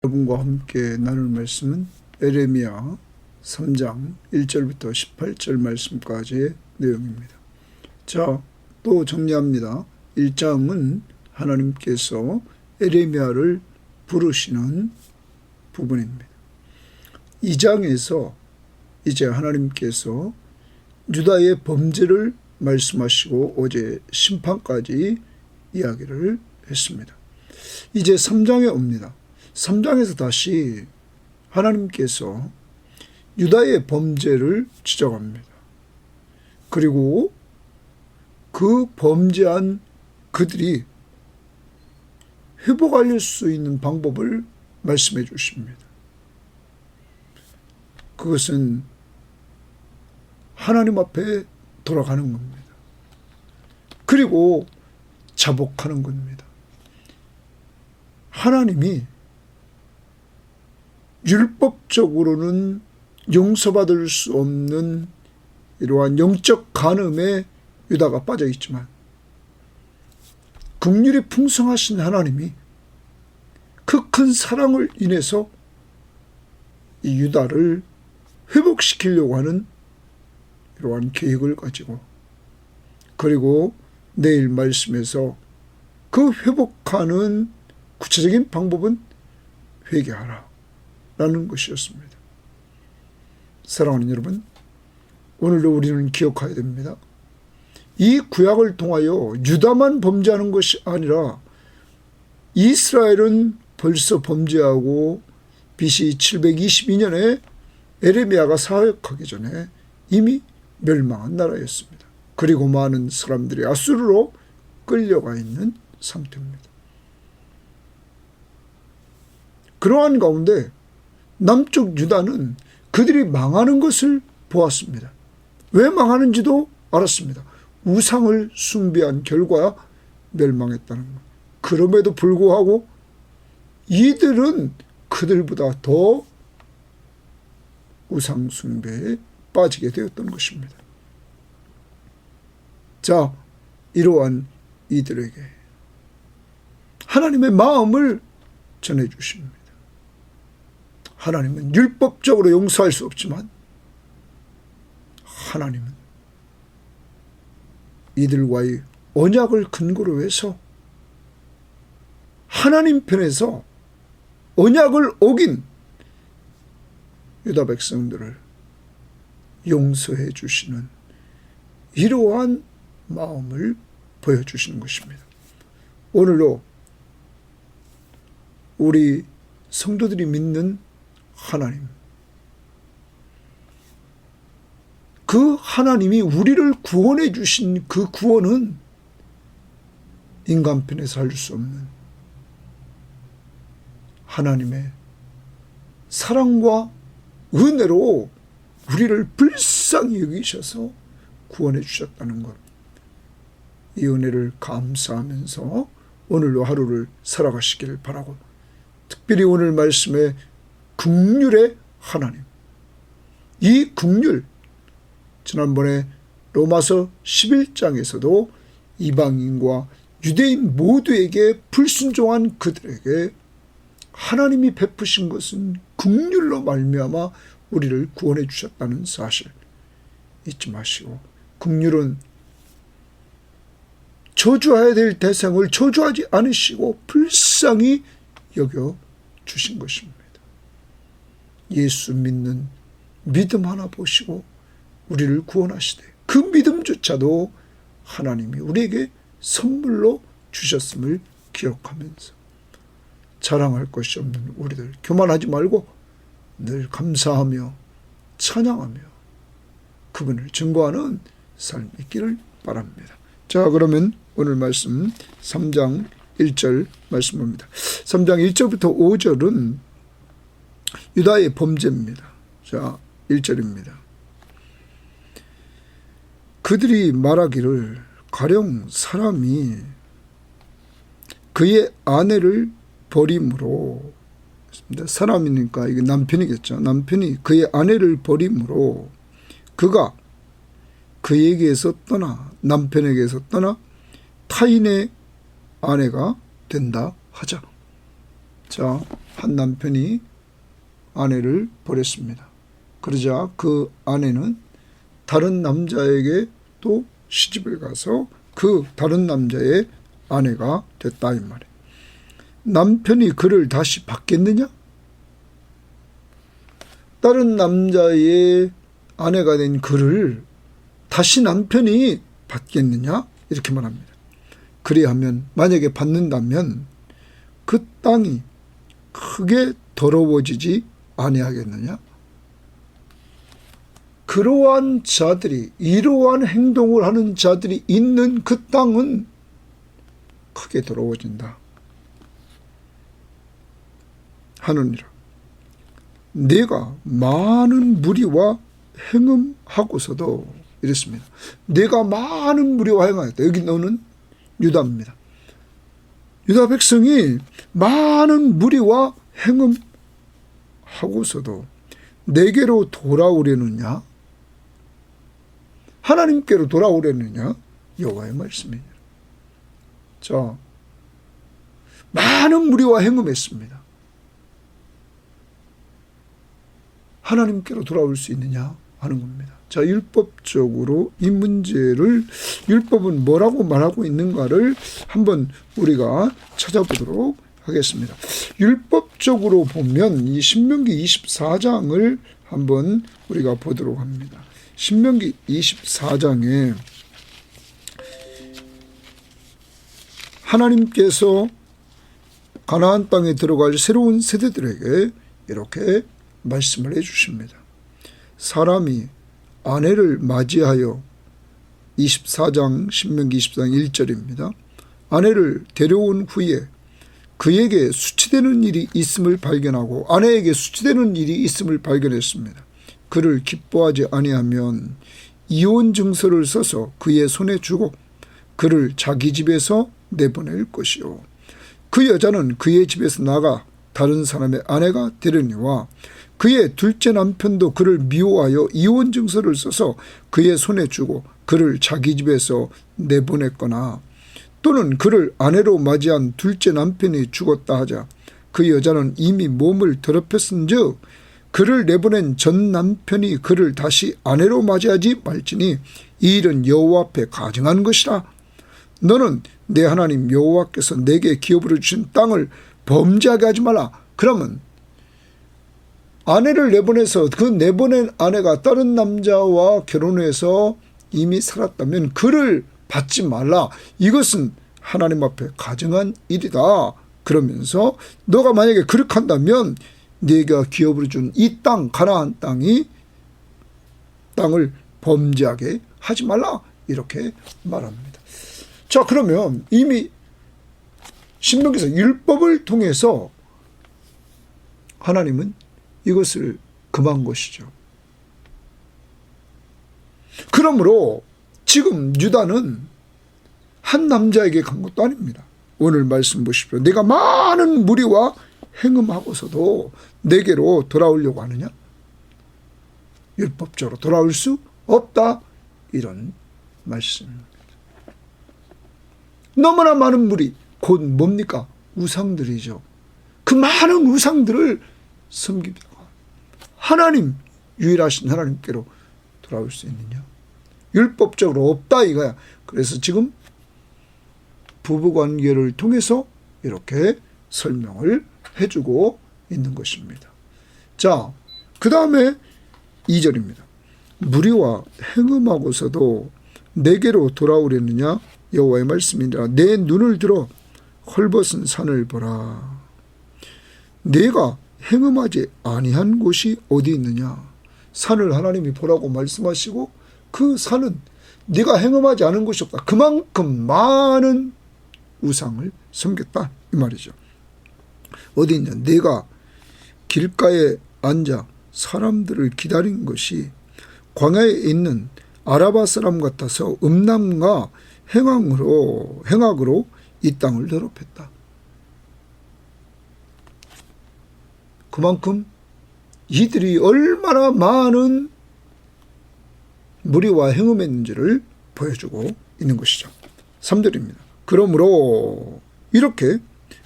여러분과 함께 나눌 말씀은 에레미야 3장 1절부터 18절 말씀까지의 내용입니다. 자, 또 정리합니다. 1장은 하나님께서 에레미야를 부르시는 부분입니다. 2장에서 이제 하나님께서 유다의 범죄를 말씀하시고 어제 심판까지 이야기를 했습니다. 이제 3장에 옵니다. 3장에서 다시 하나님께서 유다의 범죄를 지적합니다. 그리고 그 범죄한 그들이 회복할 수 있는 방법을 말씀해 주십니다. 그것은 하나님 앞에 돌아가는 겁니다. 그리고 자복하는 겁니다. 하나님이 율법적으로는 용서받을 수 없는 이러한 영적 간음에 유다가 빠져 있지만 긍휼이 풍성하신 하나님이 그 큰 사랑을 인해서 이 유다를 회복시키려고 하는 이러한 계획을 가지고, 그리고 내일 말씀에서 그 회복하는 구체적인 방법은 회개하라 라는 것이었습니다. 사랑하는 여러분, 오늘도 우리는 기억해야 됩니다. 이 구약을 통하여 유다만 범죄하는 것이 아니라 이스라엘은 벌써 범죄하고 BC 722년에 에레미야가 사역하기 전에 이미 멸망한 나라였습니다. 그리고 많은 사람들이 아수르로 끌려가 있는 상태입니다. 그러한 가운데 남쪽 유다는 그들이 망하는 것을 보았습니다. 왜 망하는지도 알았습니다. 우상을 숭배한 결과 멸망했다는 것. 그럼에도 불구하고 이들은 그들보다 더 우상 숭배에 빠지게 되었던 것입니다. 자, 이러한 이들에게 하나님의 마음을 전해주십니다. 하나님은 율법적으로 용서할 수 없지만 하나님은 이들과의 언약을 근거로 해서 하나님 편에서 언약을 어긴 유다 백성들을 용서해 주시는 이러한 마음을 보여주시는 것입니다. 오늘도 우리 성도들이 믿는 하나님, 그 하나님이 우리를 구원해 주신 그 구원은 인간 편에서 할 수 없는 하나님의 사랑과 은혜로 우리를 불쌍히 여기셔서 구원해 주셨다는 것, 이 은혜를 감사하면서 오늘도 하루를 살아가시기를 바라고, 특별히 오늘 말씀에 긍휼의 하나님, 이 긍휼, 지난번에 로마서 11장에서도 이방인과 유대인 모두에게 불순종한 그들에게 하나님이 베푸신 것은 긍휼로 말미암아 우리를 구원해 주셨다는 사실 잊지 마시고, 긍휼은 저주해야 될 대상을 저주하지 않으시고 불쌍히 여겨 주신 것입니다. 예수 믿는 믿음 하나 보시고 우리를 구원하시되 그 믿음조차도 하나님이 우리에게 선물로 주셨음을 기억하면서 자랑할 것이 없는 우리들 교만하지 말고 늘 감사하며 찬양하며 그분을 증거하는 삶이 있기를 바랍니다. 자, 그러면 오늘 말씀 3장 1절 말씀입니다. 3장 1절부터 5절은 유다의 범죄입니다. 자, 1절입니다. 그들이 말하기를 가령 사람이 그의 아내를 버림으로, 사람이니까 이게 남편이겠죠. 남편이 그의 아내를 버림으로 그가 그에게서 떠나, 남편에게서 떠나 타인의 아내가 된다 하자. 자, 한 남편이 아내를 버렸습니다. 그러자 그 아내는 다른 남자에게 또 시집을 가서 그 다른 남자의 아내가 됐다 이 말이에요. 남편이 그를 다시 받겠느냐? 다른 남자의 아내가 된 그를 다시 남편이 받겠느냐? 이렇게 말합니다. 그리하면 만약에 받는다면 그 땅이 크게 더러워지지 아니하겠느냐? 그러한 자들이, 이러한 행동을 하는 자들이 있는 그 땅은 크게 더러워진다 하느니라. 내가 많은 무리와 행음하고서도 이랬습니다. 내가 많은 무리와 행하였다. 여기 너는 유다입니다. 유다 백성이 많은 무리와 행음하고서도 내게로 돌아오려느냐? 하나님께로 돌아오려느냐? 여호와의 말씀이니라. 자, 많은 무리와 행음했습니다. 하나님께로 돌아올 수 있느냐 하는 겁니다. 자, 율법적으로 이 문제를 율법은 뭐라고 말하고 있는가를 한번 우리가 찾아보도록 하겠습니다. 율법적으로 보면 이 신명기 24장을 한번 우리가 보도록 합니다. 신명기 24장에 하나님께서 가나안 땅에 들어갈 새로운 세대들에게 이렇게 말씀을 해 주십니다. 사람이 아내를 맞이하여 24장 신명기 24장 1절입니다. 아내를 데려온 후에 그에게 수치되는 일이 있음을 발견하고 아내에게 수치되는 일이 있음을 발견했습니다. 그를 기뻐하지 아니하면 이혼 증서를 써서 그의 손에 주고 그를 자기 집에서 내보낼 것이요. 그 여자는 그의 집에서 나가 다른 사람의 아내가 되려니와 그의 둘째 남편도 그를 미워하여 이혼 증서를 써서 그의 손에 주고 그를 자기 집에서 내보냈거나 또는 그를 아내로 맞이한 둘째 남편이 죽었다 하자 그 여자는 이미 몸을 더럽혔은즉 그를 내보낸 전 남편이 그를 다시 아내로 맞이하지 말지니 이 일은 여호와 앞에 가증한 것이라. 너는 내 하나님 여호와께서 내게 기업으로 주신 땅을 범죄하게 하지 말라. 그러면 아내를 내보내서 그 내보낸 아내가 다른 남자와 결혼해서 이미 살았다면 그를 받지 말라. 이것은 하나님 앞에 가증한 일이다. 그러면서 너가 만약에 그렇게 한다면 네가 기업으로 준 이 땅 가나안 땅을 범죄하게 하지 말라. 이렇게 말합니다. 자, 그러면 이미 신명기에서 율법을 통해서 하나님은 이것을 금한 것이죠. 그러므로 지금 유다는 한 남자에게 간 것도 아닙니다. 오늘 말씀 보십시오. 내가 많은 무리와 행음하고서도 내게로 돌아오려고 하느냐? 율법적으로 돌아올 수 없다. 이런 말씀입니다. 너무나 많은 무리, 곧 뭡니까? 우상들이죠. 그 많은 우상들을 섬기다가 하나님, 유일하신 하나님께로 돌아올 수 있느냐? 율법적으로 없다 이거야. 그래서 지금 부부관계를 통해서 이렇게 설명을 해주고 있는 것입니다. 자, 그 다음에 2절입니다. 무리와 행음하고서도 내게로 돌아오려느냐? 여호와의 말씀이니라. 내 눈을 들어 헐벗은 산을 보라. 내가 행음하지 아니한 곳이 어디 있느냐? 산을 하나님이 보라고 말씀하시고 그 산은 네가 행음하지 않은 곳이 없다. 그만큼 많은 우상을 섬겼다 이 말이죠. 어디 있냐? 내가 길가에 앉아 사람들을 기다린 것이 광야에 있는 아라바 사람 같아서 음란과 행악으로 이 땅을 더럽혔다. 그만큼 이들이 얼마나 많은 무리와 행음했는지를 보여주고 있는 것이죠. 3절입니다. 그러므로 이렇게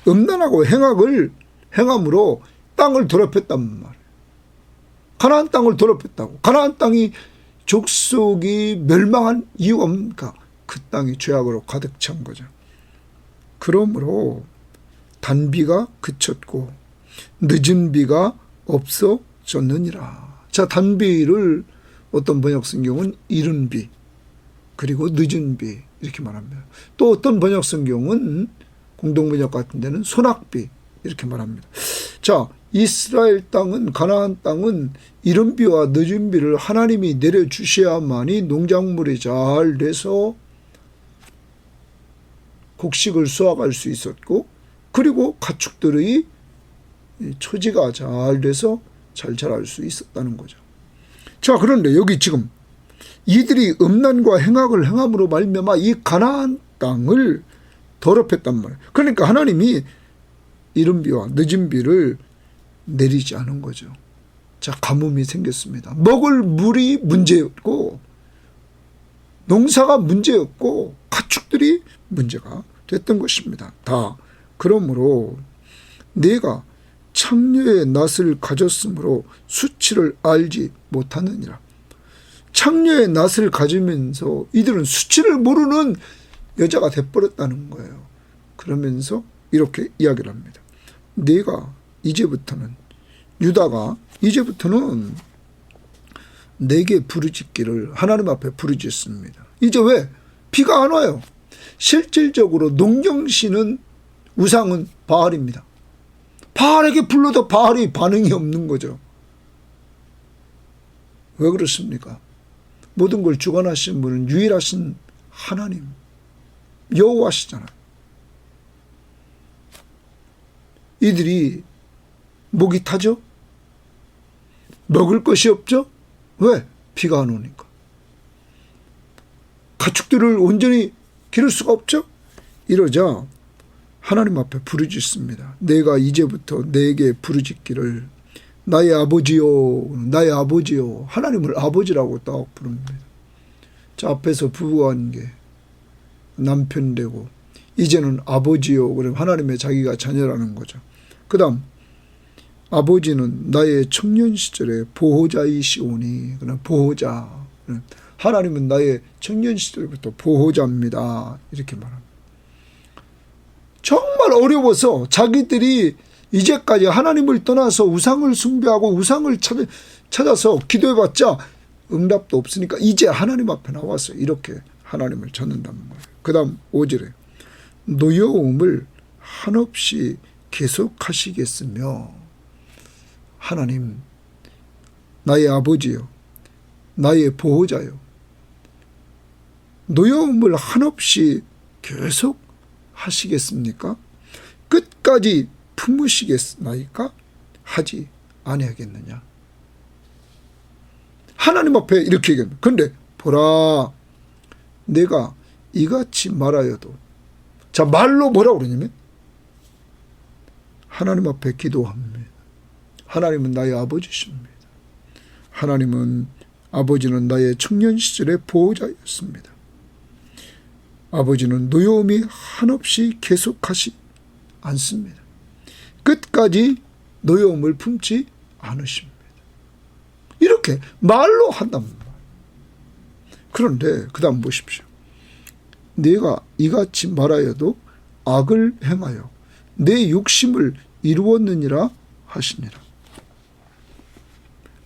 음란하고 행함으로 땅을 더럽혔단 말이에요. 가나안 땅을 더럽혔다고. 가나안 땅이 족속이 멸망한 이유가 뭡니까? 그 땅이 죄악으로 가득 찬 거죠. 그러므로 단비가 그쳤고 늦은 비가 없어졌느니라. 자, 단비를 어떤 번역 성경은 이른 비, 그리고 늦은 비 이렇게 말합니다. 또 어떤 번역 성경은 공동번역 같은 데는 소낙비 이렇게 말합니다. 자, 이스라엘 땅은, 가나안 땅은 이른 비와 늦은 비를 하나님이 내려주셔야만이 농작물이 잘 돼서 곡식을 수확할 수 있었고, 그리고 가축들의 처지가 잘 돼서 잘 자랄 수 있었다는 거죠. 자, 그런데 여기 지금 이들이 음란과 행악을 행함으로 말미암아 이 가나안 땅을 더럽혔단 말이에요. 그러니까 하나님이 이른 비와 늦은 비를 내리지 않은 거죠. 자, 가뭄이 생겼습니다. 먹을 물이 문제였고, 농사가 문제였고, 가축들이 문제가 됐던 것입니다. 다. 그러므로 내가 창녀의 낯을 가졌으므로 수치를 알지 못하느니라. 창녀의 낯을 가지면서 이들은 수치를 모르는 여자가 돼버렸다는 거예요. 그러면서 이렇게 이야기를 합니다. 내가 이제부터는, 유다가 이제부터는 내게 부르짖기를 하나님 앞에 부르짖습니다. 이제 왜? 비가 안 와요. 실질적으로 농경신은 우상은 바알입니다. 바알에게 불러도 바알이 반응이 없는 거죠. 왜 그렇습니까? 모든 걸 주관하신 분은 유일하신 하나님, 여호와시잖아요. 이들이 목이 타죠? 먹을 것이 없죠? 왜? 비가 안 오니까. 가축들을 온전히 기를 수가 없죠? 이러자 하나님 앞에 부르짖습니다. 내가 이제부터 내게 부르짖기를 나의 아버지요, 나의 아버지요. 하나님을 아버지라고 딱 부릅니다. 자, 앞에서 부부관계, 남편 되고 이제는 아버지요. 그럼 하나님의 자기가 자녀라는 거죠. 그 다음 아버지는 나의 청년 시절의 보호자이시오니, 그냥 보호자. 하나님은 나의 청년 시절부터 보호자입니다. 이렇게 말합니다. 정말 어려워서 자기들이 이제까지 하나님을 떠나서 우상을 숭배하고 우상을 찾아서 기도해봤자 응답도 없으니까 이제 하나님 앞에 나와서 이렇게 하나님을 찾는단 말이에요. 그 다음 5절에 노여움을 한없이 계속하시겠으며, 하나님 나의 아버지요, 나의 보호자요, 노여움을 한없이 계속 하시겠습니까? 끝까지 품으시겠나이까? 하지 아니하겠느냐. 하나님 앞에 이렇게 얘기합니다. 그런데 보라, 내가 이같이 말하여도, 자, 말로 뭐라고 그러냐면 하나님 앞에 기도합니다. 하나님은 나의 아버지십니다. 하나님은, 아버지는 나의 청년 시절의 보호자였습니다. 아버지는 노여움이 한없이 계속하지 않습니다. 끝까지 노여움을 품지 않으십니다. 이렇게 말로 한단 말이에요. 그런데 그 다음 보십시오. 내가 이같이 말하여도 악을 행하여 내 욕심을 이루었느니라 하시니라.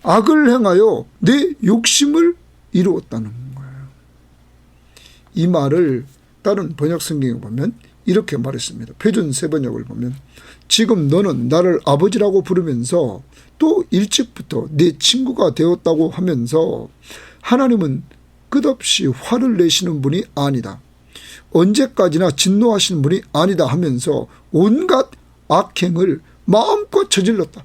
악을 행하여 내 욕심을 이루었다는 거예요. 이 말을 다른 번역 성경에 보면 이렇게 말했습니다. 표준 세번역을 보면 지금 너는 나를 아버지라고 부르면서 또 일찍부터 내 친구가 되었다고 하면서 하나님은 끝없이 화를 내시는 분이 아니다. 언제까지나 진노하시는 분이 아니다 하면서 온갖 악행을 마음껏 저질렀다.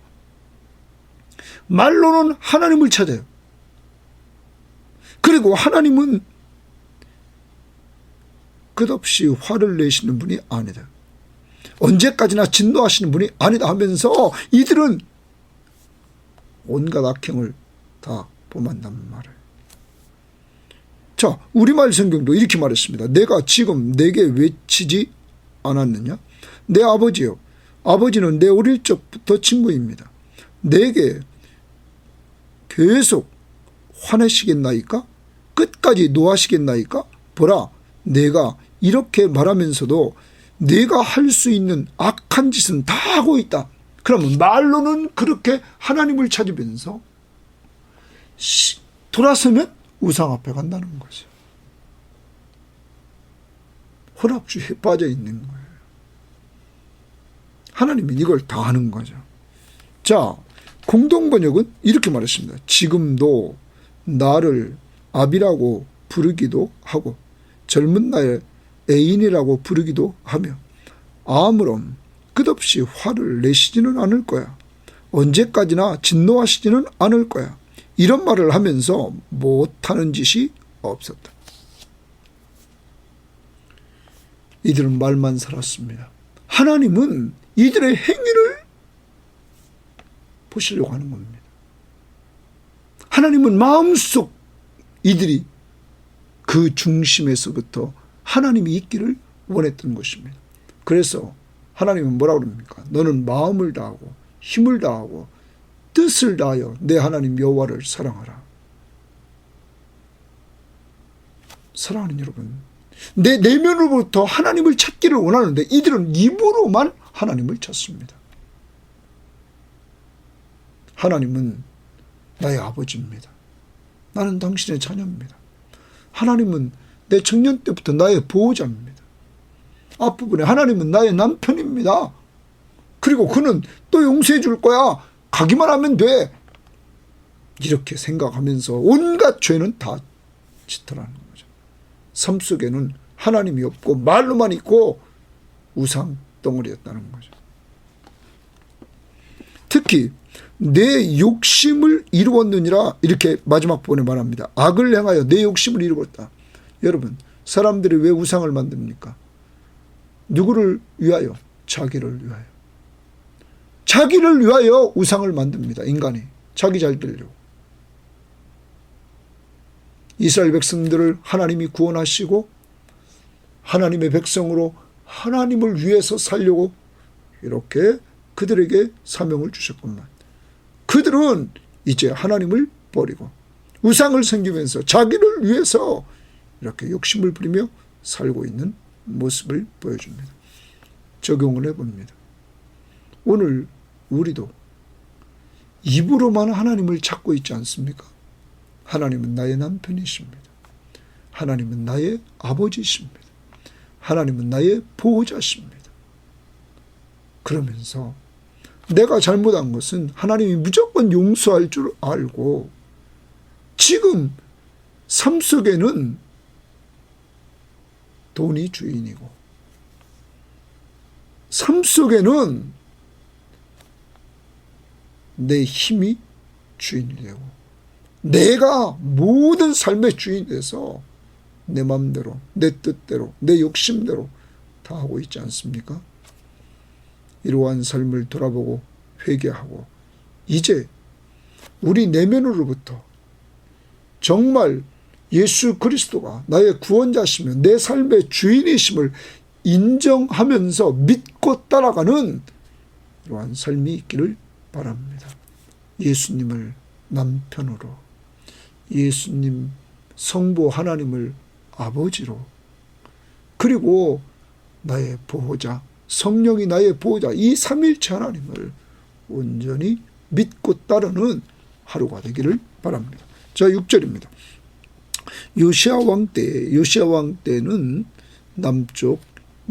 말로는 하나님을 찾아요. 그리고 하나님은 끝없이 화를 내시는 분이 아니다. 언제까지나 진노하시는 분이 아니다 하면서 이들은 온갖 악행을 다 범한단 말이에요. 자, 우리말 성경도 이렇게 말했습니다. 내가 지금 내게 외치지 않았느냐? 내 아버지여, 아버지는 내 어릴 적부터 친구입니다. 내게 계속 화내시겠나이까? 끝까지 노하시겠나이까? 보라, 내가 이렇게 말하면서도 내가 할 수 있는 악한 짓은 다 하고 있다. 그러면 말로는 그렇게 하나님을 찾으면서 돌아서면 우상 앞에 간다는 거죠. 혼합주의에 빠져 있는 거예요. 하나님은 이걸 다 하는 거죠. 자, 공동번역은 이렇게 말했습니다. 지금도 나를 아비라고 부르기도 하고 젊은 나의 애인이라고 부르기도 하며 아무런 끝없이 화를 내시지는 않을 거야. 언제까지나 진노하시지는 않을 거야. 이런 말을 하면서 못하는 짓이 없었다. 이들은 말만 살았습니다. 하나님은 이들의 행위를 보시려고 하는 겁니다. 하나님은 마음속 이들이 그 중심에서부터 하나님이 있기를 원했던 것입니다. 그래서 하나님은 뭐라고 그럽니까? 너는 마음을 다하고 힘을 다하고 뜻을 다하여 내 하나님 여호와를 사랑하라. 사랑하는 여러분, 내 내면으로부터 하나님을 찾기를 원하는데 이들은 입으로만 하나님을 찾습니다. 하나님은 나의 아버지입니다. 나는 당신의 자녀입니다. 하나님은 내 청년 때부터 나의 보호자입니다. 앞부분에 하나님은 나의 남편입니다. 그리고 그는 또 용서해 줄 거야. 가기만 하면 돼. 이렇게 생각하면서 온갖 죄는 다 짙어라는 거죠. 삶 속에는 하나님이 없고 말로만 있고 우상 덩어리였다는 거죠. 특히 내 욕심을 이루었느니라 이렇게 마지막 부분에 말합니다. 악을 행하여 내 욕심을 이루었다. 여러분, 사람들이 왜 우상을 만듭니까? 누구를 위하여? 자기를 위하여. 자기를 위하여 우상을 만듭니다. 인간이 자기 잘 되려고. 이스라엘 백성들을 하나님이 구원하시고 하나님의 백성으로 하나님을 위해서 살려고 이렇게 그들에게 사명을 주셨건만 그들은 이제 하나님을 버리고 우상을 섬기면서 자기를 위해서 이렇게 욕심을 부리며 살고 있는 모습을 보여줍니다. 적용을 해봅니다. 오늘 우리도 입으로만 하나님을 찾고 있지 않습니까? 하나님은 나의 남편이십니다. 하나님은 나의 아버지십니다. 하나님은 나의 보호자십니다. 그러면서 내가 잘못한 것은 하나님이 무조건 용서할 줄 알고 지금 삶 속에는 돈이 주인이고 삶 속에는 내 힘이 주인이 되고 내가 모든 삶의 주인이 돼서 내 마음대로 내 뜻대로 내 욕심대로 다 하고 있지 않습니까? 이러한 삶을 돌아보고 회개하고 이제 우리 내면으로부터 정말 예수 그리스도가 나의 구원자시며 내 삶의 주인이심을 인정하면서 믿고 따라가는 이러한 삶이 있기를 바랍니다. 예수님을 남편으로, 예수님 성부 하나님을 아버지로, 그리고 나의 보호자 성령이 나의 보호자 이 삼위일체 하나님을 온전히 믿고 따르는 하루가 되기를 바랍니다. 자, 6절입니다. 요시야 왕 때는 남쪽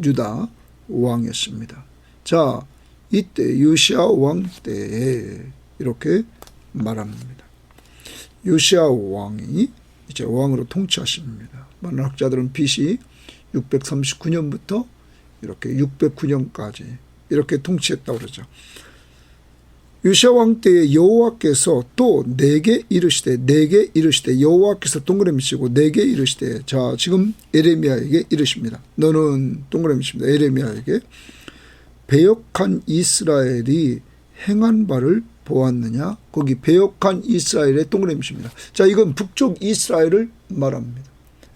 유다 왕이었습니다. 자, 이때 요시야 왕 때에 이렇게 말합니다. 요시야 왕이 이제 왕으로 통치하십니다. 많은 학자들은 BC 639년부터 이렇게 609년까지 이렇게 통치했다고 그러죠. 요시야 왕 때에 여호와께서 또 내게 이르시되 여호와께서 동그라미 치고 내게 이르시되 자 지금 에레미야에게 이르십니다. 너는 동그라미 칩니다. 에레미야에게 배역한 이스라엘이 행한 바를 보았느냐? 거기 배역한 이스라엘의 동그라미 칩니다. 자 이건 북쪽 이스라엘을 말합니다.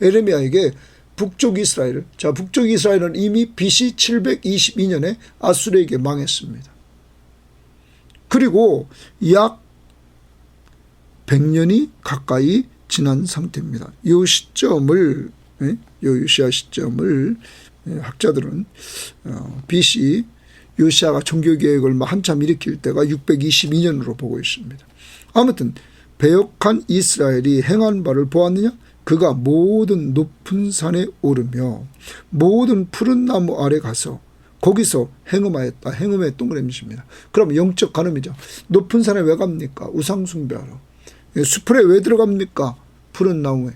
에레미야에게 북쪽 이스라엘. 자, 북쪽 이스라엘은 이미 BC 722년에 아수르에게 망했습니다. 그리고 약 100년이 가까이 지난 상태입니다. 이 시점을, 요시야 시점을 학자들은 BC 요시야가 종교개혁을 한참 일으킬 때가 622년으로 보고 있습니다. 아무튼 배역한 이스라엘이 행한 바를 보았느냐? 그가 모든 높은 산에 오르며 모든 푸른 나무 아래 가서 거기서 행음하였다. 행음의 동그라미입니다. 그럼 영적 간음이죠. 높은 산에 왜 갑니까? 우상 숭배하러. 숲에 왜 들어갑니까? 푸른 나무에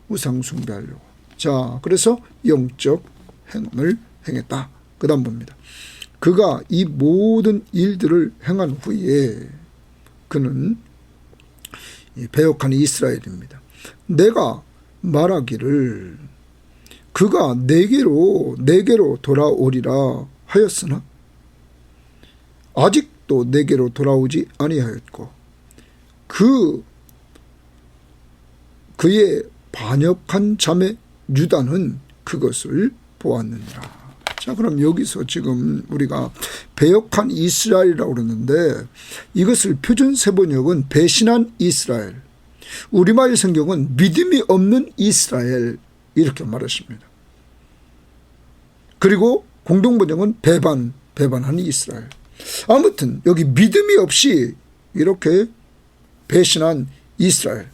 우상 숭배하려고. 자, 그래서 영적 행음을 행했다. 그 다음 봅니다. 그가 이 모든 일들을 행한 후에 그는 배역한 이스라엘입니다. 내가 말하기를 그가 내게로 돌아오리라 하였으나 아직도 내게로 돌아오지 아니하였고 그의 반역한 자매 유다는 그것을 보았느니라. 자, 그럼 여기서 지금 우리가 배역한 이스라엘이라고 그러는데 이것을 표준 세번역은 배신한 이스라엘, 우리말 성경은 믿음이 없는 이스라엘 이렇게 말했습니다. 그리고 공동번역은 배반한 이스라엘. 아무튼 여기 믿음이 없이 이렇게 배신한 이스라엘에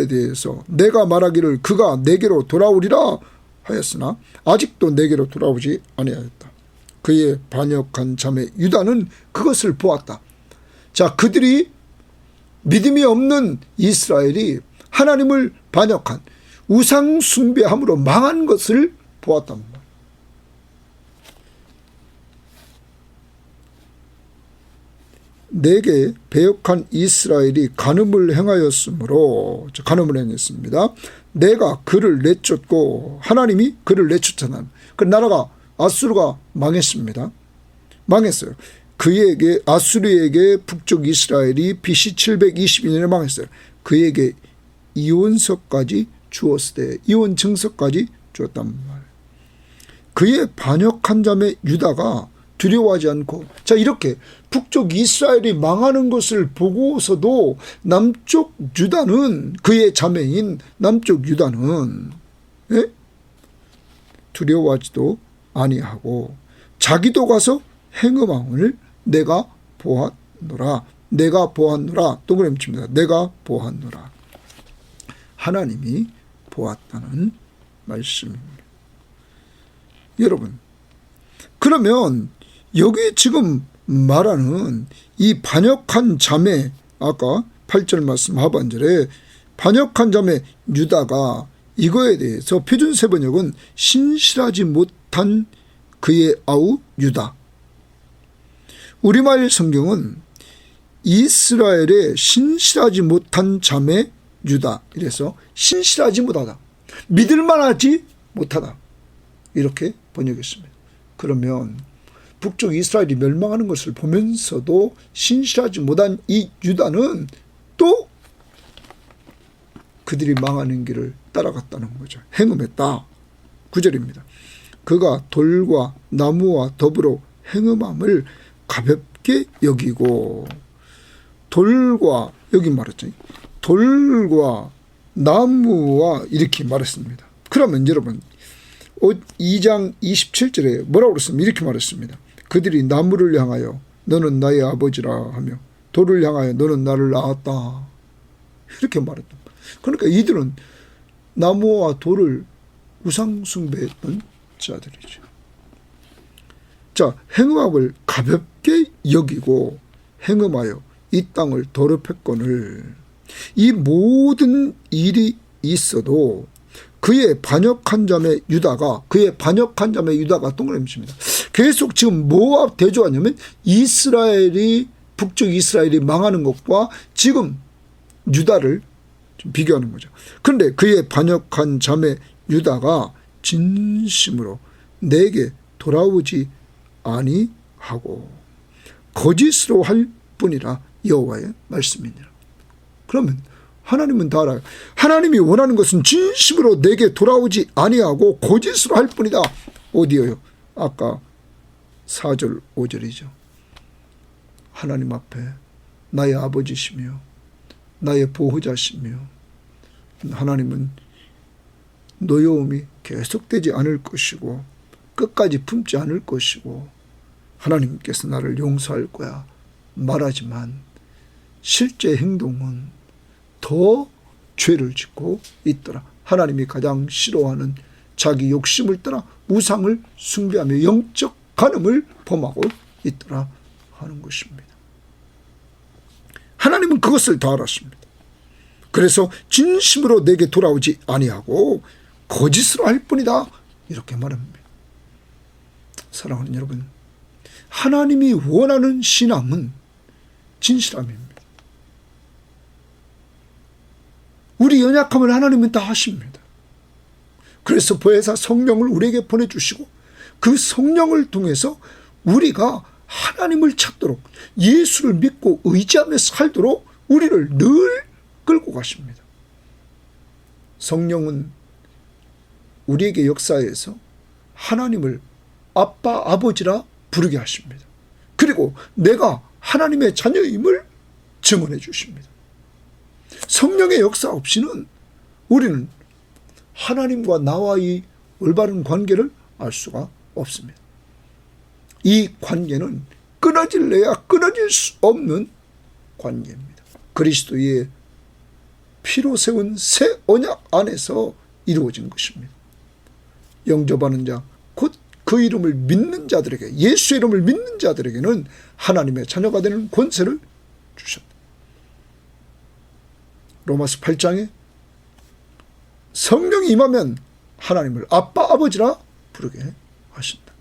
대해서 내가 말하기를 그가 내게로 돌아오리라 하였으나 아직도 내게로 돌아오지 아니하였다. 그의 반역한 자매 유다는 그것을 보았다. 자, 그들이 믿음이 없는 이스라엘이 하나님을 반역한 우상 숭배함으로 망한 것을 보았단 말이에요. 내게 배역한 이스라엘이 간음을 행하였으므로, 간음을 행했습니다. 내가 그를 내쫓고 하나님이 그를 내쫓잖아요. 그 나라가 아수르가 망했습니다. 망했어요. 그에게 아수르에게 북쪽 이스라엘이 BC 722년에 망했어요. 그에게 이원석까지 주었을 때 이원 증서까지 주었단 말이에요. 그의 반역한 자매 유다가 두려워하지 않고, 자, 이렇게 북쪽 이스라엘이 망하는 것을 보고서도 남쪽 유다는, 그의 자매인 남쪽 유다는 두려워하지도 아니하고 자기도 가서 행음함을 내가 보았노라. 동그라미 칩니다. 내가 보았노라. 하나님이 보았다는 말씀입니다. 여러분, 그러면 여기 지금 말하는 이 반역한 자매, 아까 8절 말씀 하반절에 반역한 자매 유다가 이거에 대해서 표준 세번역은 신실하지 못한 그의 아우 유다. 우리말 성경은 이스라엘의 신실하지 못한 자매 유다. 이래서 신실하지 못하다, 믿을만하지 못하다, 이렇게 번역했습니다. 그러면 북쪽 이스라엘이 멸망하는 것을 보면서도 신실하지 못한 이 유다는 또 그들이 망하는 길을 따라갔다는 거죠. 행음했다. 9절입니다. 그가 돌과 나무와 더불어 행음함을 가볍게 여기고, 돌과, 여기 말했죠. 돌과 나무와 이렇게 말했습니다. 그러면 여러분 2장 27절에 뭐라고 그랬습니까? 이렇게 말했습니다. 그들이 나무를 향하여 너는 나의 아버지라 하며 돌을 향하여 너는 나를 낳았다, 이렇게 말했다. 그러니까 이들은 나무와 돌을 우상 숭배했던 자들이죠. 자, 행음함을 가볍게 여기고 행음하여 이 땅을 더럽혔거늘, 이 모든 일이 있어도 그의 반역한 자매 유다가 동그라미 칩니다. 계속 지금 뭐와 대조하냐면 이스라엘이, 북쪽 이스라엘이 망하는 것과 지금 유다를 좀 비교하는 거죠. 그런데 그의 반역한 자매 유다가 진심으로 내게 돌아오지 아니하고 거짓으로 할 뿐이라 여호와의 말씀이니라. 그러면 하나님은 다 알아요. 하나님이 원하는 것은 진심으로 내게 돌아오지 아니하고 거짓으로 할 뿐이다. 어디요? 아까 4절 5절이죠. 하나님 앞에 나의 아버지시며 나의 보호자시며 하나님은 노여움이 계속되지 않을 것이고 끝까지 품지 않을 것이고 하나님께서 나를 용서할 거야 말하지만 실제 행동은 더 죄를 짓고 있더라. 하나님이 가장 싫어하는 자기 욕심을 따라 우상을 숭배하며 영적 간음을 범하고 있더라 하는 것입니다. 하나님은 그것을 다 알았습니다. 그래서 진심으로 내게 돌아오지 아니하고 거짓으로 할 뿐이다 이렇게 말합니다. 사랑하는 여러분, 하나님이 원하는 신앙은 진실함입니다. 우리 연약함을 하나님은 다 아십니다. 그래서 보혜사 성령을 우리에게 보내주시고 그 성령을 통해서 우리가 하나님을 찾도록 예수를 믿고 의지하며 살도록 우리를 늘 끌고 가십니다. 성령은 우리에게 역사에서 하나님을 아빠, 아버지라 부르게 하십니다. 그리고 내가 하나님의 자녀임을 증언해 주십니다. 성령의 역사 없이는 우리는 하나님과 나와의 올바른 관계를 알 수가 없습니다. 이 관계는 끊어질래야 끊어질 수 없는 관계입니다. 그리스도의 피로 세운 새 언약 안에서 이루어진 것입니다. 영접하는 자, 곧 그 이름을 믿는 자들에게, 예수의 이름을 믿는 자들에게는 하나님의 자녀가 되는 권세를 주셨다. 로마서 8장에 성령이 임하면 하나님을 아빠, 아버지라 부르게 하신다.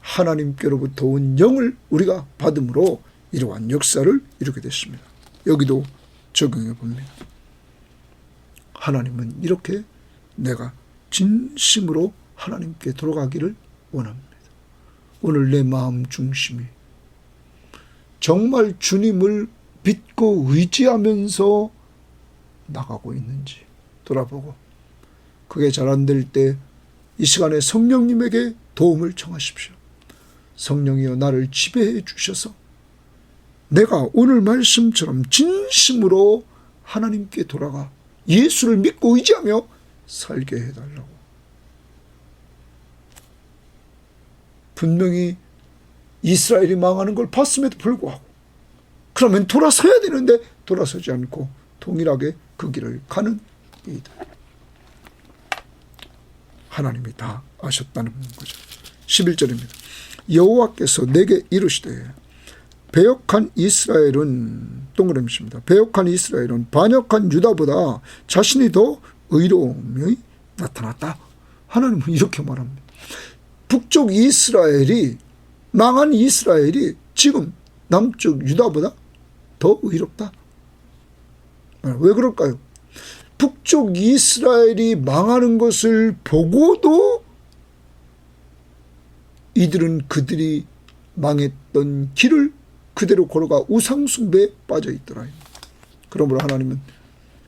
하나님께로부터 온 영을 우리가 받음으로 이러한 역사를 이루게 됐습니다. 여기도 적용해 봅니다. 하나님은 이렇게 내가 진심으로 하나님께 돌아가기를 원합니다. 오늘 내 마음 중심이 정말 주님을 믿고 의지하면서 나가고 있는지 돌아보고, 그게 잘 안 될 때 이 시간에 성령님에게 도움을 청하십시오. 성령이여 나를 지배해 주셔서 내가 오늘 말씀처럼 진심으로 하나님께 돌아가 예수를 믿고 의지하며 살게 해달라고. 분명히 이스라엘이 망하는 걸 봤음에도 불구하고 그러면 돌아서야 되는데 돌아서지 않고 동일하게 그 길을 가는 이들. 하나님이 다 아셨다는 거죠. 11절입니다. 여호와께서 내게 이르시되 배역한 이스라엘은 동그라미입니다. 배역한 이스라엘은 반역한 유다보다 자신이 더 의로움이 나타났다. 하나님은 이렇게 말합니다. 북쪽 이스라엘이, 망한 이스라엘이 지금 남쪽 유다보다 더 의롭다. 왜 그럴까요? 북쪽 이스라엘이 망하는 것을 보고도 이들은 그들이 망했던 길을 그대로 걸어가 우상숭배에 빠져 있더라. 그러므로 하나님은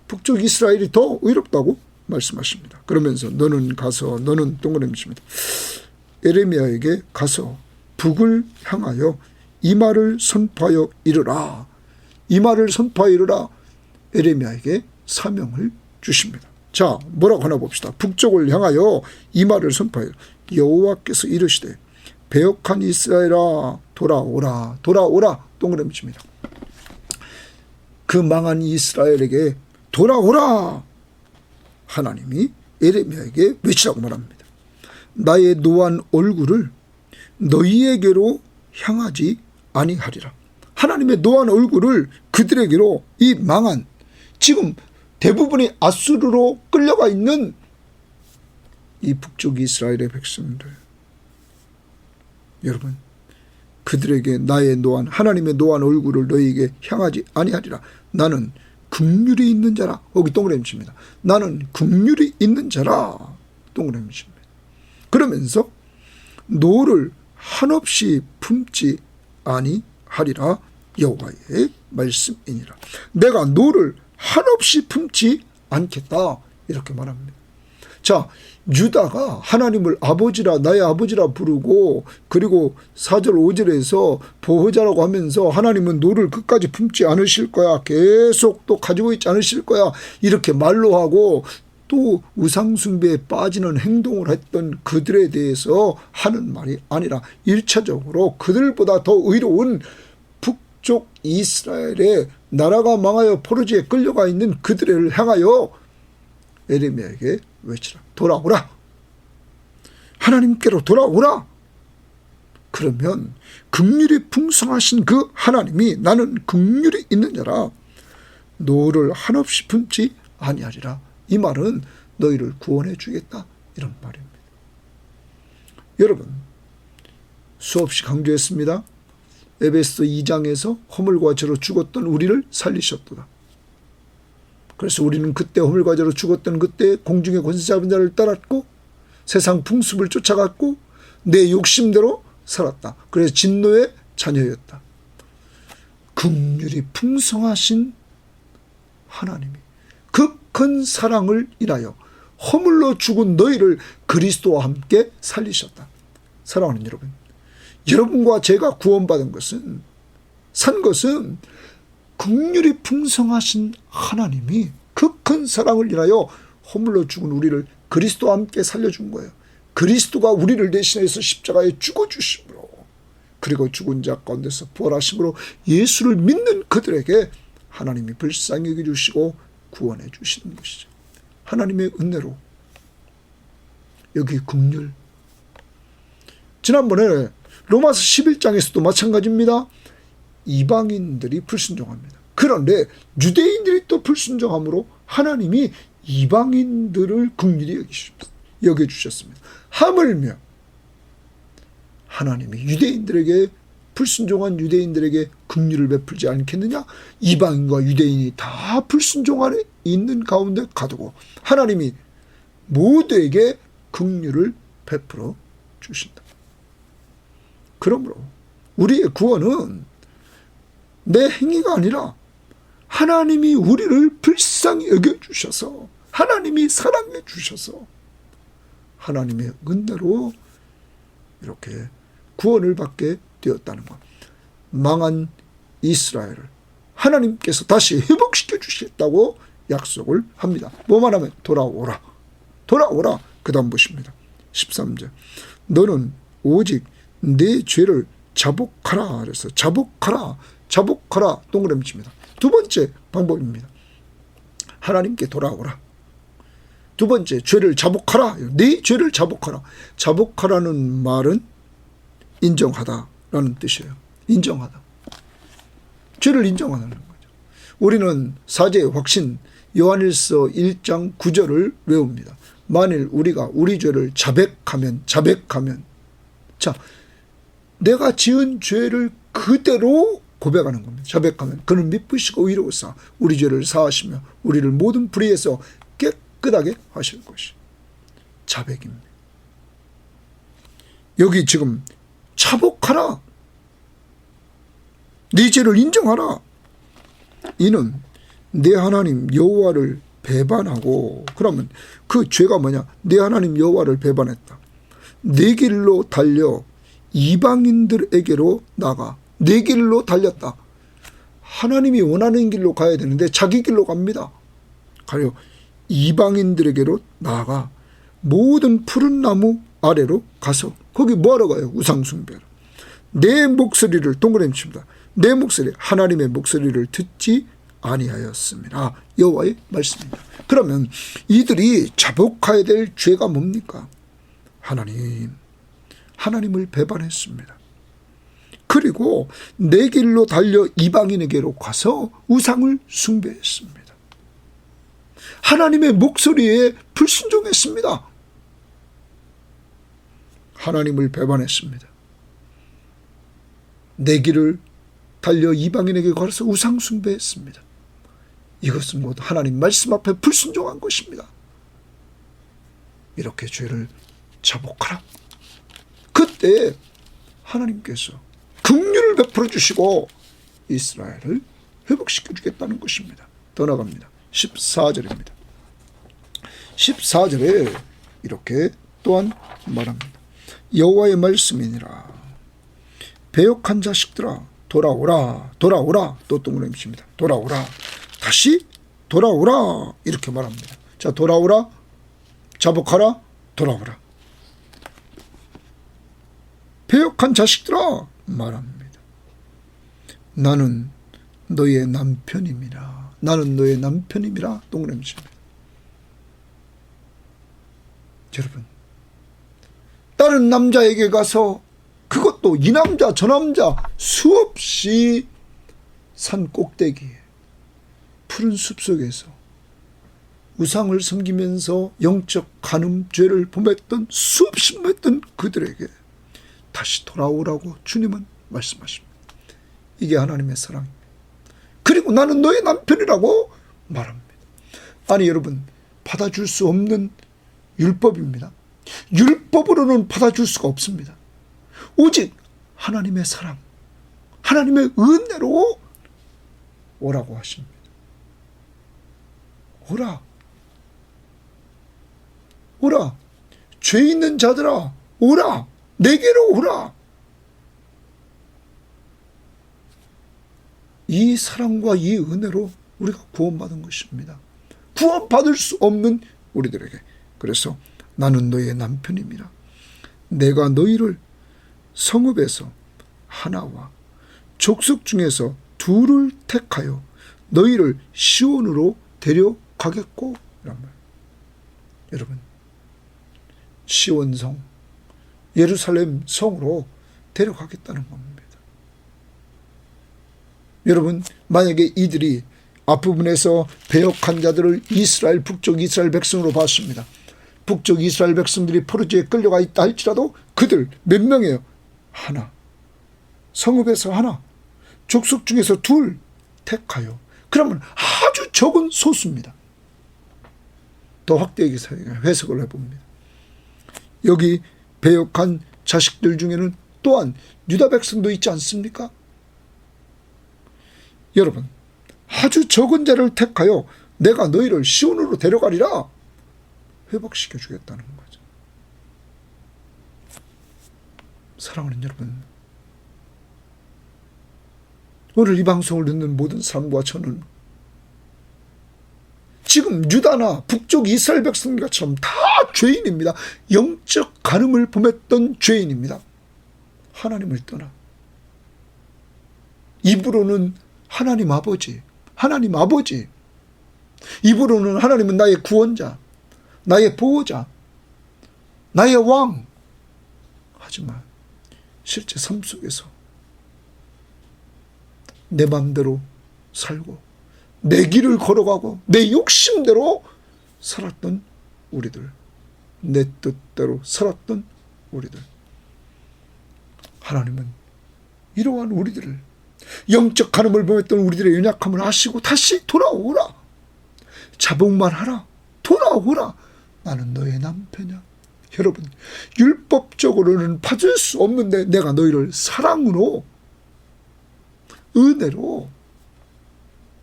북쪽 이스라엘이 더 의롭다고 말씀하십니다. 그러면서 너는 가서, 너는 동그라미입니다. 에레미야에게 가서 북을 향하여 이 말을 선포하여 이르라. 이 말을 선포하여 이르라. 에레미야에게 사명을 주십니다. 자, 뭐라고 하나 봅시다. 북쪽을 향하여 이 말을 선포하여 여호와께서 이르시되 배역한 이스라엘아 돌아오라. 돌아오라. 동그라미입니다. 그 망한 이스라엘에게 돌아오라. 하나님이 에레미야에게 외치라고 말합니다. 나의 노한 얼굴을 너희에게로 향하지 아니하리라. 하나님의 노한 얼굴을 그들에게로, 이 망한, 지금 대부분이 아수르로 끌려가 있는 이 북쪽 이스라엘의 백성들, 여러분, 그들에게 나의 노한, 하나님의 노한 얼굴을 너희에게 향하지 아니하리라. 나는 긍휼이 있는 자라. 거기 동그라미 칩니다. 나는 긍휼이 있는 자라. 동그라미 칩니다. 그러면서 노를 한없이 품지 아니하리라 여호와의 말씀이니라. 내가 노를 한없이 품지 않겠다, 이렇게 말합니다. 자, 유다가 하나님을 아버지라, 나의 아버지라 부르고, 그리고 4절 5절에서 보호자라고 하면서 하나님은 노를 끝까지 품지 않으실 거야, 계속 또 가지고 있지 않으실 거야, 이렇게 말로 하고 또 우상숭배에 빠지는 행동을 했던 그들에 대해서 하는 말이 아니라 1차적으로 그들보다 더 의로운 북쪽 이스라엘의 나라가 망하여 포로지에 끌려가 있는 그들을 향하여 에레미야에게 외치라. 돌아오라. 하나님께로 돌아오라. 그러면 긍휼이 풍성하신 그 하나님이 나는 긍휼이 있는 자라 노를 한없이 품지 아니하리라. 이 말은 너희를 구원해 주겠다, 이런 말입니다. 여러분, 수없이 강조했습니다. 에베소 2장에서 허물과 죄로 죽었던 우리를 살리셨도다. 그래서 우리는 그때 허물과 죄로 죽었던 그때 공중의 권세 잡은 자를 따랐고 세상 풍습을 쫓아갔고 내 욕심대로 살았다. 그래서 진노의 자녀였다. 긍휼이 풍성하신 하나님이 그 큰 사랑을 인하여 허물로 죽은 너희를 그리스도와 함께 살리셨다. 사랑하는 여러분, 여러분과 제가 구원받은 것은, 산 것은 긍휼이 풍성하신 하나님이 그 큰 사랑을 인하여 허물로 죽은 우리를 그리스도와 함께 살려준 거예요. 그리스도가 우리를 대신해서 십자가에 죽어주심으로, 그리고 죽은 자 가운데서 부활하심으로 예수를 믿는 그들에게 하나님이 불쌍히 여겨주시고 구원해 주시는 것이죠. 하나님의 은혜로. 여기 긍휼. 지난번에 로마서 11장에서도 마찬가지입니다. 이방인들이 불순종합니다. 그런데 유대인들이 또 불순종함으로 하나님이 이방인들을 긍휼히 여겨주셨습니다. 하물며 하나님이 유대인들에게, 불순종한 유대인들에게 긍휼을 베풀지 않겠느냐? 이방인과 유대인이 다 불순종 안에 있는 가운데 가두고 하나님이 모두에게 긍휼을 베풀어 주신다. 그러므로 우리의 구원은 내 행위가 아니라 하나님이 우리를 불쌍히 여겨주셔서, 하나님이 사랑해 주셔서 하나님의 은혜로 이렇게 구원을 받게 되었다는 것. 망한 이스라엘을 하나님께서 다시 회복시켜 주시겠다고 약속을 합니다. 뭐만 하면 돌아오라. 돌아오라. 그 다음 보십니다. 13절. 너는 오직 내 죄를 자복하라. 그래서 자복하라. 자복하라. 동그라미 칩니다. 두 번째 방법입니다. 하나님께 돌아오라. 두 번째, 죄를 자복하라. 네 죄를 자복하라. 자복하라는 말은 인정하다라는 뜻이에요. 인정하다. 죄를 인정하다는 거죠. 우리는 사제의 확신 요한일서 1장 9절을 외웁니다. 만일 우리가 우리 죄를 자백하면 자, 내가 지은 죄를 그대로 고백하는 겁니다. 자백하면 그는 미쁘시고 의로우사 우리 죄를 사하시며 우리를 모든 불의에서 깨끗하게 하실 것이 자백입니다. 여기 지금 자복하라. 네 죄를 인정하라. 이는 내 하나님 여호와를 배반하고, 그러면 그 죄가 뭐냐? 내 하나님 여호와를 배반했다. 내 길로 달려 이방인들에게로 나가. 내 길로 달렸다. 하나님이 원하는 길로 가야 되는데 자기 길로 갑니다. 가려 이방인들에게로 나아가 모든 푸른 나무 아래로 가서 거기 뭐하러 가요? 우상숭배로. 내 목소리를, 동그라미 칩니다. 내 목소리, 하나님의 목소리를 듣지 아니하였습니다. 여호와의 말씀입니다. 그러면 이들이 자복해야 될 죄가 뭡니까? 하나님을 배반했습니다. 그리고 내 길로 달려 이방인에게로 가서 우상을 숭배했습니다. 하나님의 목소리에 불순종했습니다. 하나님을 배반했습니다. 내 길을 달려 이방인에게 가서 우상 숭배했습니다. 이것은 모두 하나님 말씀 앞에 불순종한 것입니다. 이렇게 죄를 자복하라. 그때 하나님께서 긍휼을 베풀어 주시고 이스라엘을 회복시켜 주겠다는 것입니다. 더 나갑니다. 14절입니다. 14절에 이렇게 또한 말합니다. 여호와의 말씀이니라. 배역한 자식들아 돌아오라 돌아오라. 또 동그라미 칩니다. 돌아오라. 다시 돌아오라. 이렇게 말합니다. 자, 돌아오라. 자복하라. 돌아오라. 배역한 자식들아 말합니다. 나는 너의 남편임이라. 나는 너의 남편임이라. 동그라미 칩니다. 여러분, 다른 남자에게 가서, 그것도 이 남자 저 남자 수없이 산 꼭대기에 푸른 숲속에서 우상을 섬기면서 영적 간음죄를 범했던 수없이 범했던 그들에게 다시 돌아오라고 주님은 말씀하십니다. 이게 하나님의 사랑입니다. 그리고 나는 너의 남편이라고 말합니다. 아니 여러분, 받아줄 수 없는 율법입니다. 율법으로는 받아줄 수가 없습니다. 오직 하나님의 사랑, 하나님의 은혜로 오라고 하십니다. 오라. 오라. 죄 있는 자들아 오라. 내게로 오라. 이 사랑과 이 은혜로 우리가 구원받은 것입니다. 구원받을 수 없는 우리들에게. 그래서 나는 너의 남편임이라. 내가 너희를 성읍에서 하나와 족속 중에서 둘을 택하여 너희를 시온으로 데려가겠고. 이란 말. 여러분, 시온성, 예루살렘 성으로 데려가겠다는 겁니다. 여러분, 만약에 이들이 앞부분에서 배역한 자들을 이스라엘, 북쪽 이스라엘 백성으로 봤습니다. 북쪽 이스라엘 백성들이 포로지에 끌려가 있다 할지라도 그들 몇 명이에요? 하나. 성읍에서 하나, 족속 중에서 둘 택하여. 그러면 아주 적은 소수입니다. 더 확대하게 해석을 해봅니다. 여기 배역한 자식들 중에는 또한 유다 백성도 있지 않습니까? 여러분, 아주 적은 자를 택하여 내가 너희를 시온으로 데려가리라. 회복시켜 주겠다는 거죠. 사랑하는 여러분, 오늘 이 방송을 듣는 모든 사람과 저는 지금 유다나 북쪽 이스라엘 백성들처럼 다 죄인입니다. 영적 간음을 범했던 죄인입니다. 하나님을 떠나 입으로는 하나님 아버지, 하나님 아버지, 입으로는 하나님은 나의 구원자, 나의 보호자, 나의 왕. 하지만 실제 삶 속에서 내 마음대로 살고 내 길을 걸어가고 내 욕심대로 살았던 우리들, 내 뜻대로 살았던 우리들. 하나님은 이러한 우리들을, 영적 간음을 범했던 우리들의 연약함을 아시고 다시 돌아오라. 자복만 하라. 돌아오라. 나는 너의 남편이야. 여러분, 율법적으로는 받을 수 없는데 내가 너희를 사랑으로, 은혜로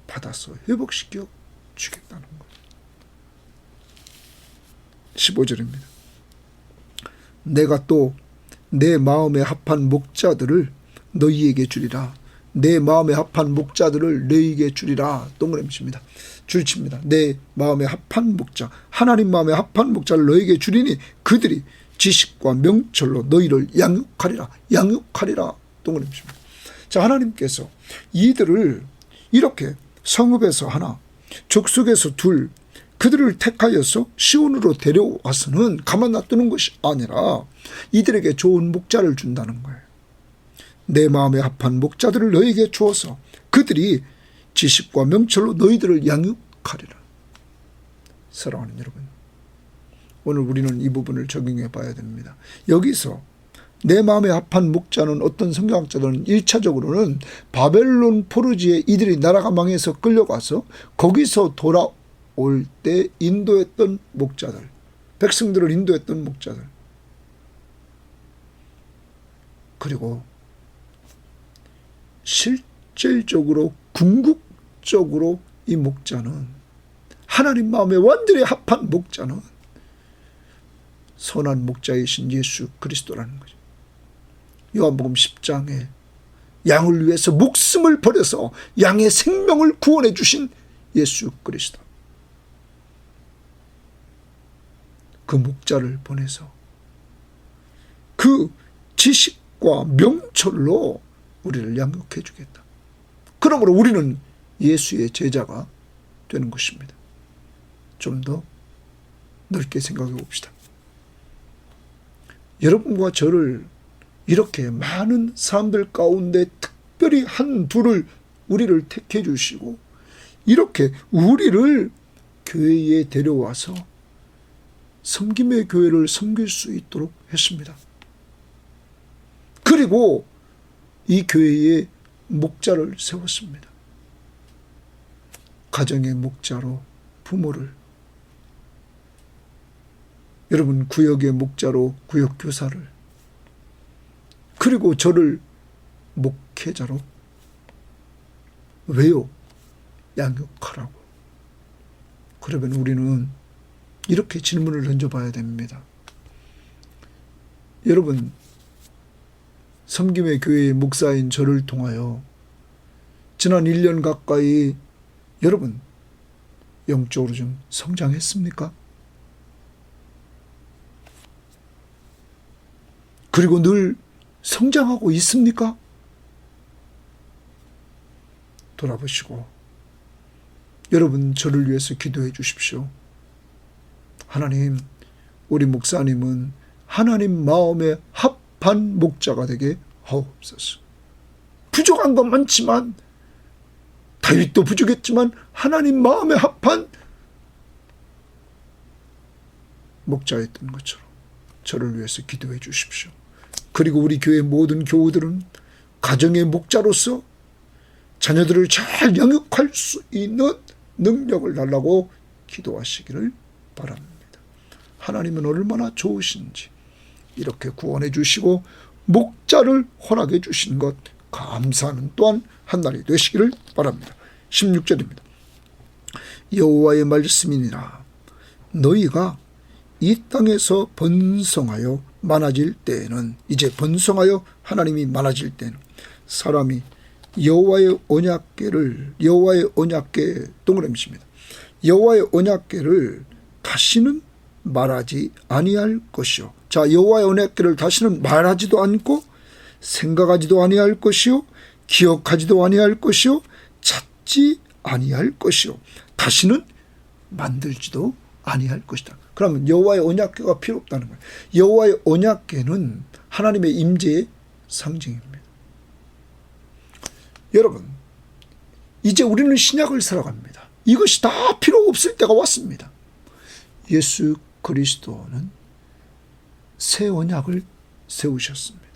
받아서 회복시켜 주겠다는 거예요. 15절입니다. 내가 또 내 마음에 합한 목자들을 너희에게 주리라. 내 마음에 합한 목자들을 너희에게 주리라. 동그라미 칩니다. 줄칩니다. 내 마음에 합한 목자, 하나님 마음에 합한 목자를 너희에게 주리니 그들이 지식과 명철로 너희를 양육하리라. 양육하리라. 동그라미 칩니다. 자, 하나님께서 이들을 이렇게 성읍에서 하나, 족속에서 둘, 그들을 택하여서 시온으로 데려와서는 가만 놔두는 것이 아니라 이들에게 좋은 목자를 준다는 거예요. 내 마음에 합한 목자들을 너희에게 주어서 그들이 지식과 명철로 너희들을 양육하리라. 사랑하는 여러분, 오늘 우리는 이 부분을 적용해 봐야 됩니다. 여기서 내 마음에 합한 목자는 어떤 성경학자들은 1차적으로는 바벨론 포로지에 이들이 나라가 망해서 끌려가서 거기서 돌아올 때 인도했던 목자들, 백성들을 인도했던 목자들, 그리고 실질적으로 궁극적으로 이 목자는, 하나님 마음에 완전히 합한 목자는 선한 목자이신 예수 그리스도라는 거죠. 요한복음 10장에 양을 위해서 목숨을 버려서 양의 생명을 구원해 주신 예수 그리스도, 그 목자를 보내서 그 지식과 명철로 우리를 양육해 주겠다. 그러므로 우리는 예수의 제자가 되는 것입니다. 좀 더 넓게 생각해 봅시다. 여러분과 저를 이렇게 많은 사람들 가운데 특별히 한 둘을 우리를 택해 주시고 이렇게 우리를 교회에 데려와서 섬김의 교회를 섬길 수 있도록 했습니다. 그리고 이 교회에 목자를 세웠습니다. 가정의 목자로 부모를, 여러분 구역의 목자로 구역교사를, 그리고 저를 목회자로, 왜요? 양육하라고. 그러면 우리는 이렇게 질문을 던져봐야 됩니다. 여러분, 섬김의 교회의 목사인 저를 통하여 지난 1년 가까이 여러분 영적으로 좀 성장했습니까? 그리고 늘 성장하고 있습니까? 돌아보시고 여러분 저를 위해서 기도해 주십시오. 하나님, 우리 목사님은 하나님 마음에 합한 목자가 되게 하옵소서. 부족한 건 많지만, 다윗도 부족했지만 하나님 마음에 합한 목자였던 것처럼 저를 위해서 기도해 주십시오. 그리고 우리 교회 모든 교우들은 가정의 목자로서 자녀들을 잘 양육할 수 있는 능력을 달라고 기도하시기를 바랍니다. 하나님은 얼마나 좋으신지 이렇게 구원해 주시고 목자를 허락해 주신 것 감사하는 또한 한 날이 되시기를 바랍니다. 16절입니다. 여호와의 말씀이니라. 너희가 이 땅에서 번성하여 많아질 때에는, 이제 번성하여 하나님이 많아질 때는 사람이 여호와의 언약궤 동그라미십니다. 여호와의 언약궤를 다시는 말하지 아니할 것이요. 자, 여호와의 언약궤를 다시는 말하지도 않고 생각하지도 아니할 것이요, 기억하지도 아니할 것이요, 찾지 아니할 것이요, 다시는 만들지도 아니할 것이다. 그러면 여호와의 언약궤가 필요 없다는 거예요. 여호와의 언약궤는 하나님의 임재의 상징입니다. 여러분, 이제 우리는 신약을 살아갑니다. 이것이 다 필요 없을 때가 왔습니다. 예수 그리스도는 새 언약을 세우셨습니다.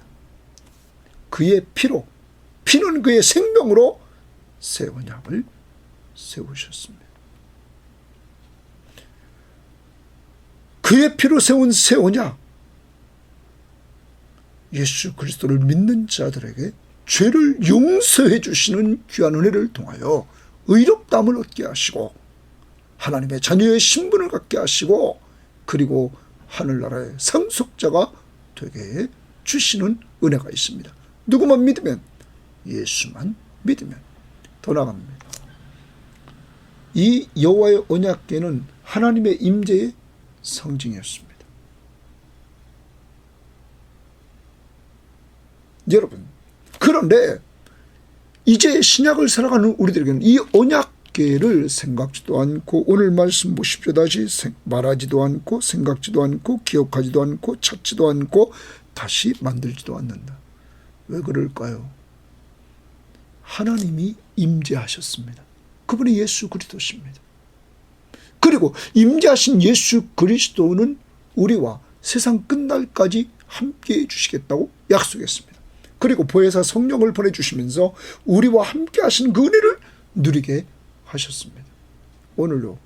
그의 피는 그의 생명으로 새 언약을 세우셨습니다. 그의 피로 세운 새 언약, 예수 그리스도를 믿는 자들에게 죄를 용서해 주시는 귀한 은혜를 통하여 의롭다함을 얻게 하시고 하나님의 자녀의 신분을 갖게 하시고 그리고 하늘나라의 상속자가 되게 해 주시는 은혜가 있습니다. 누구만 믿으면, 예수만 믿으면 더 나갑니다. 이 여호와의 언약궤는 하나님의 임재의 상징이었습니다. 여러분, 그런데 이제 신약을 살아가는 우리들에게는 이 언약궤를 생각지도 않고, 오늘 말씀 보십시오. 다시 말하지도 않고 생각지도 않고 기억하지도 않고 찾지도 않고 다시 만들지도 않는다. 왜 그럴까요? 하나님이 임재하셨습니다. 그분이 예수 그리스도십니다. 그리고 임재하신 예수 그리스도는 우리와 세상 끝날까지 함께해 주시겠다고 약속했습니다. 그리고 보혜사 성령을 보내주시면서 우리와 함께 하신 그 은혜를 누리게 하셨습니다. 오늘도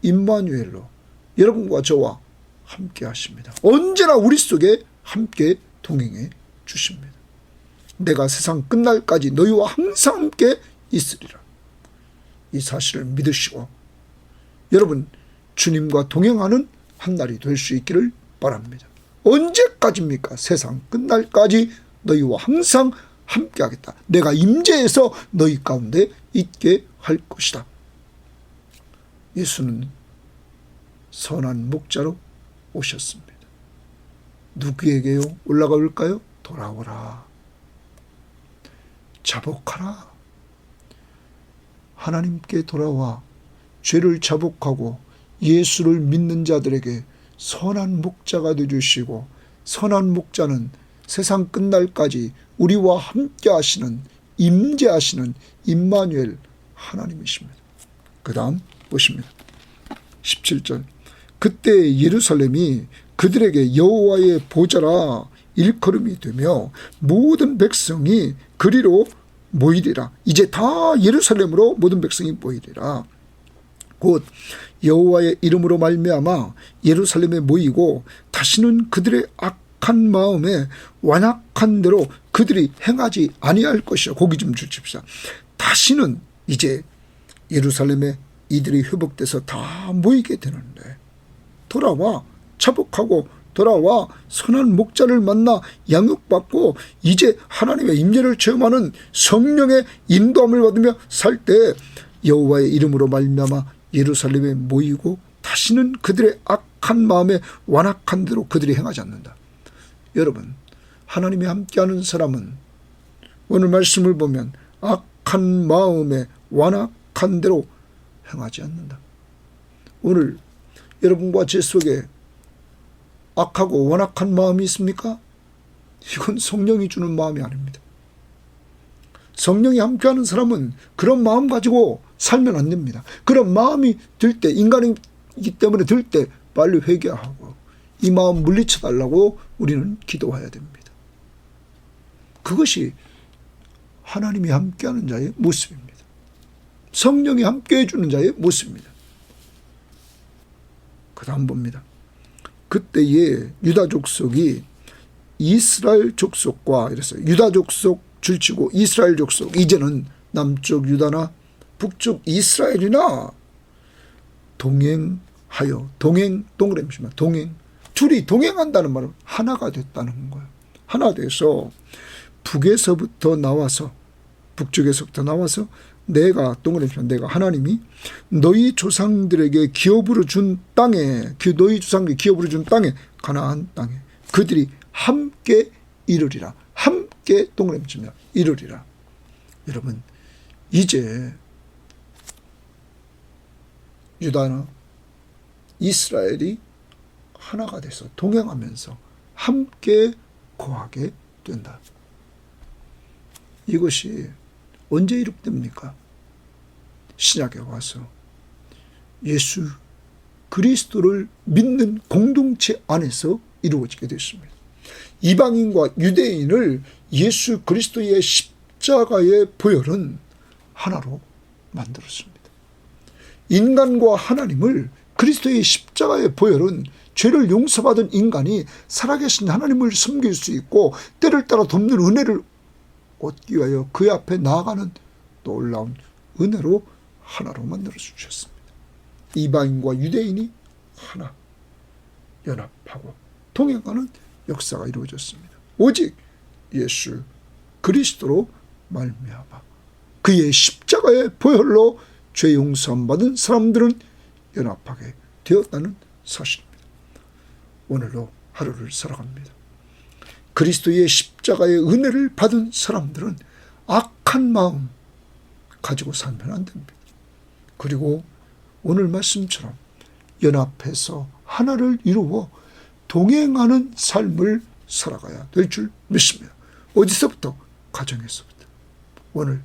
임마누엘로 여러분과 저와 함께 하십니다. 언제나 우리 속에 함께 동행해 주십니다. 내가 세상 끝날까지 너희와 항상 함께 있으리라. 이 사실을 믿으시고 여러분 주님과 동행하는 한 날이 될 수 있기를 바랍니다. 언제까지입니까? 세상 끝날까지 너희와 항상 함께하겠다. 내가 임재해서 너희 가운데 있게 할 것이다. 예수는 선한 목자로 오셨습니다. 누구에게요? 올라가 올까요? 돌아오라. 자복하라. 하나님께 돌아와 죄를 자복하고 예수를 믿는 자들에게 선한 목자가 되어주시고, 선한 목자는 세상 끝날까지 우리와 함께 하시는, 임재하시는 임마누엘 하나님이십니다. 그 다음 보십니다. 17절. 그때 예루살렘이 그들에게 여호와의 보좌라 일컬음이 되며 모든 백성이 그리로 모이리라. 이제 다 예루살렘으로 모든 백성이 모이리라. 곧 여호와의 이름으로 말미암아 예루살렘에 모이고 다시는 그들의 악한 마음에 완악한 대로 그들이 행하지 아니할 것이라. 고기 좀 주십시오. 다시는 이제 예루살렘에 이들이 회복돼서 다 모이게 되는데 돌아와 자복하고 돌아와 선한 목자를 만나 양육받고 이제 하나님의 임재를 체험하는 성령의 인도함을 받으며 살 때 여호와의 이름으로 말미암아 예루살렘에 모이고 다시는 그들의 악한 마음에 완악한 대로 그들이 행하지 않는다. 여러분, 하나님이 함께하는 사람은 오늘 말씀을 보면 악한 마음에 완악한 대로 행하지 않는다. 오늘 여러분과 제 속에 악하고 완악한 마음이 있습니까? 이건 성령이 주는 마음이 아닙니다. 성령이 함께하는 사람은 그런 마음 가지고 살면 안 됩니다. 그런 마음이 들 때, 인간이기 때문에 들 때 빨리 회개하고 이 마음 물리쳐달라고 우리는 기도해야 됩니다. 그것이 하나님이 함께하는 자의 모습입니다. 성령이 함께해 주는 자의 모습입니다. 그 다음 봅니다. 그때에 유다 족속이 이스라엘 족속과 이랬어요. 유다 족속 줄치고 이스라엘 족속, 이제는 남쪽 유다나 북쪽 이스라엘이나 동행하여, 동행, 동그라미지만 동행, 둘이 동행한다는 말은 하나가 됐다는 거예요. 하나 돼서 북에서부터 나와서, 북쪽에서부터 나와서 내가, 동그라미지만 내가 하나님이 너희 조상들에게 기업으로 준 땅에, 너희 조상들에게 기업으로 준 땅에, 가나안 땅에 그들이 함께 이르리라. 함께 동그라미치며 이르리라. 여러분, 이제 유다나 이스라엘이 하나가 돼서 동행하면서 함께 거하게 된다. 이것이 언제 이룩됩니까? 신약에 와서 예수 그리스도를 믿는 공동체 안에서 이루어지게 됐습니다. 이방인과 유대인을 예수 그리스도의 십자가의 보혈은 하나로 만들었습니다. 인간과 하나님을, 그리스도의 십자가의 보혈은 죄를 용서받은 인간이 살아계신 하나님을 섬길 수 있고 때를 따라 돕는 은혜를 얻기 위하여 그 앞에 나아가는 놀라운 은혜로 하나로 만들어 주셨습니다. 이방인과 유대인이 하나 연합하고 동행하는 역사가 이루어졌습니다. 오직 예수 그리스도로 말미암아 그의 십자가의 보혈로 죄 용서함 받은 사람들은 연합하게 되었다는 사실입니다. 오늘도 하루를 살아갑니다. 그리스도의 십자가의 은혜를 받은 사람들은 악한 마음 가지고 살면 안 됩니다. 그리고 오늘 말씀처럼 연합해서 하나를 이루어 동행하는 삶을 살아가야 될 줄 믿습니다. 어디서부터? 가정에서부터. 오늘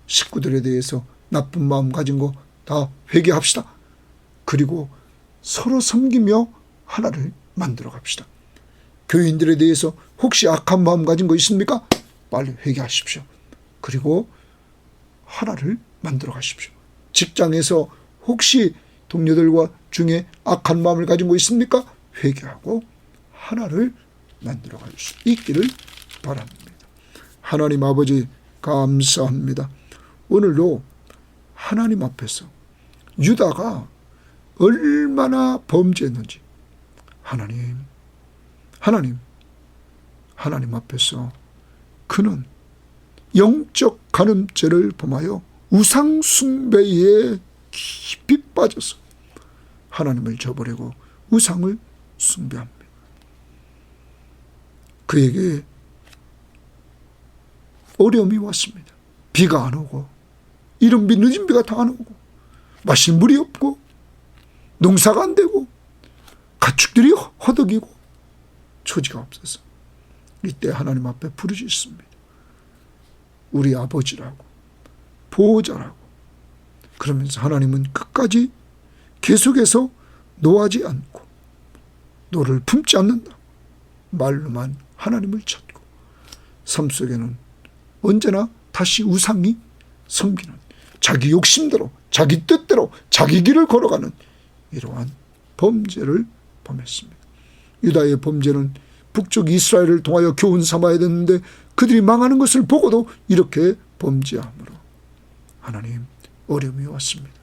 식구들에 대해서 나쁜 마음 가진 거 다 회개합시다. 그리고 서로 섬기며 하나를 만들어 갑시다. 교인들에 대해서 혹시 악한 마음 가진 거 있습니까? 빨리 회개하십시오. 그리고 하나를 만들어 가십시오. 직장에서 혹시 동료들과 중에 악한 마음을 가진 거 있습니까? 회개하고 하나를 만들어 갈 수 있기를 바랍니다. 하나님 아버지 감사합니다. 오늘도 하나님 앞에서 유다가 얼마나 범죄했는지 하나님 앞에서 그는 영적 간음죄를 범하여 우상 숭배에 깊이 빠져서 하나님을 저버리고 우상을 숭배합니다. 그에게 어려움이 왔습니다. 비가 안 오고 이른 비 늦은 비가 다 안 오고 마실 물이 없고 농사가 안 되고 가축들이 허덕이고 초지가 없어서 이때 하나님 앞에 부르짖습니다. 우리 아버지라고 보호자라고. 그러면서 하나님은 끝까지 계속해서 노하지 않고 노를 품지 않는다. 말로만 하나님을 찾고 삶 속에는 언제나 다시 우상이 섬기는 자기 욕심대로 자기 뜻대로 자기 길을 걸어가는 이러한 범죄를 범했습니다. 유다의 범죄는 북쪽 이스라엘을 통하여 교훈 삼아야 되는데 그들이 망하는 것을 보고도 이렇게 범죄함으로 하나님 어려움이 왔습니다.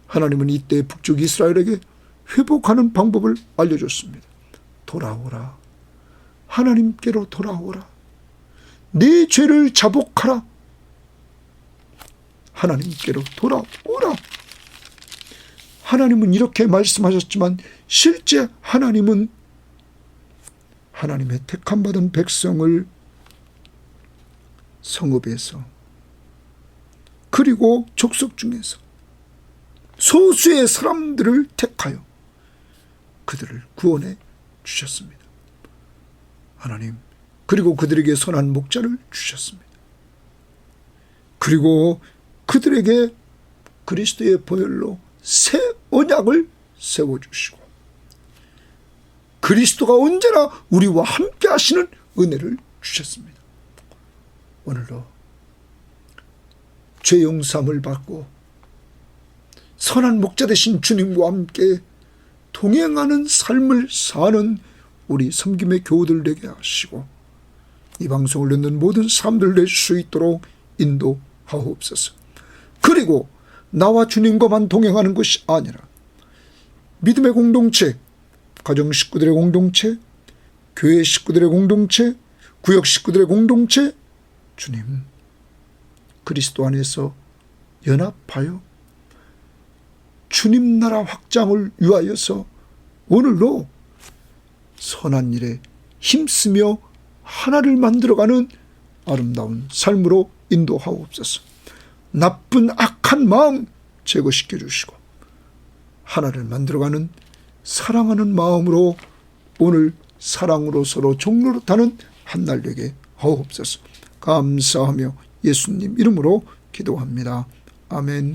하나님은 이때 북쪽 이스라엘에게 회복하는 방법을 알려줬습니다. 돌아오라. 하나님께로 돌아오라. 네 죄를 자복하라. 하나님께로 돌아오라. 하나님은 이렇게 말씀하셨지만 실제 하나님은 하나님의 택함받은 백성을 성읍에서 그리고 족속 중에서 소수의 사람들을 택하여 그들을 구원해 주셨습니다. 하나님, 그리고 그들에게 선한 목자를 주셨습니다. 그리고 그들에게 그리스도의 보혈로 새 언약을 세워주시고 그리스도가 언제나 우리와 함께 하시는 은혜를 주셨습니다. 오늘도 죄 용서함을 받고 선한 목자 되신 주님과 함께 동행하는 삶을 사는 우리 섬김의 교우들 되게 하시고 이 방송을 듣는 모든 사람들 될 수 있도록 인도하옵소서. 그리고 나와 주님과만 동행하는 것이 아니라 믿음의 공동체, 가정 식구들의 공동체, 교회 식구들의 공동체, 구역 식구들의 공동체, 주님 그리스도 안에서 연합하여 주님 나라 확장을 위하여서 오늘도 선한 일에 힘쓰며 하나를 만들어가는 아름다운 삶으로 인도하옵소서. 나쁜 악한 마음 제거시켜 주시고 하나를 만들어가는 사랑하는 마음으로 오늘 사랑으로 서로 종노릇하는 한날 되게 하옵소서. 감사하며 예수님 이름으로 기도합니다. 아멘.